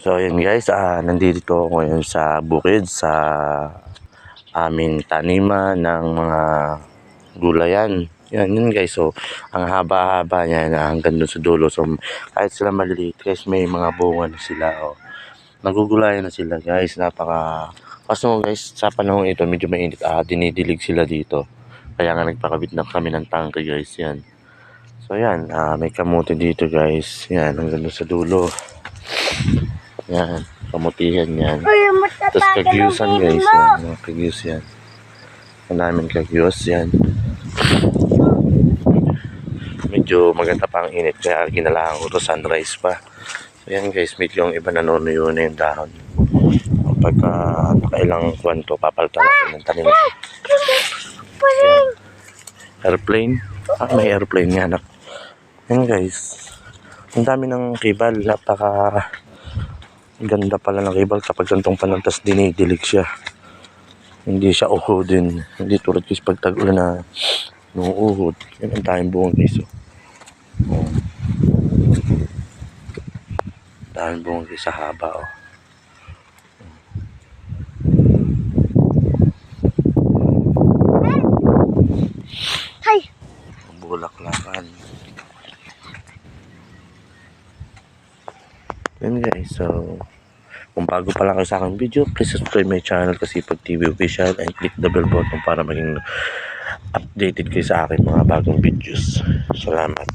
So yun guys, nandito ako ngayon sa bukid sa aming taniman ng mga gulayan. Yun guys, so ang haba-haba niya na hanggang doon sa dulo. So kahit sila maliliit guys, may mga bunga na sila. Oh. Nagugulayan na sila guys, kaso guys, sa panahon ito medyo mainit, dinidilig sila dito. Kaya nga nagpakabit na kami ng tangke guys, yan. So yan, may kamote dito guys, yan hanggang doon sa dulo. Yan, kamutihan yan. Tapos kagyusan guys, yan, mga kagyus yan. Ang namin kagyus yan. Medyo maganda pa ang init kaya ginalahan ko to sunrise pa. So yan guys, medyo yung iba nanunuyo na yung dahon. Pagka nakailang kwanto, papalitan natin ng tanim. Airplane. May airplane nga anak. Yan guys. Ang dami ng kibal. Napaka ganda pala ng kibal kapag gantong panantas dinidilig siya. Hindi siya uhudin. Hindi tulad guys pag tag-ulan na nuuhod. Yan ang tayong buong guys. Oh. Dahil buong guys sa haba oh. Hay! Bulaklakan. Yan guys, so kung bago pa lang kayo sa aking video, please subscribe my channel Kasipag TV Official and click the bell button para maging updated kayo sa aking mga bagong videos. Salamat.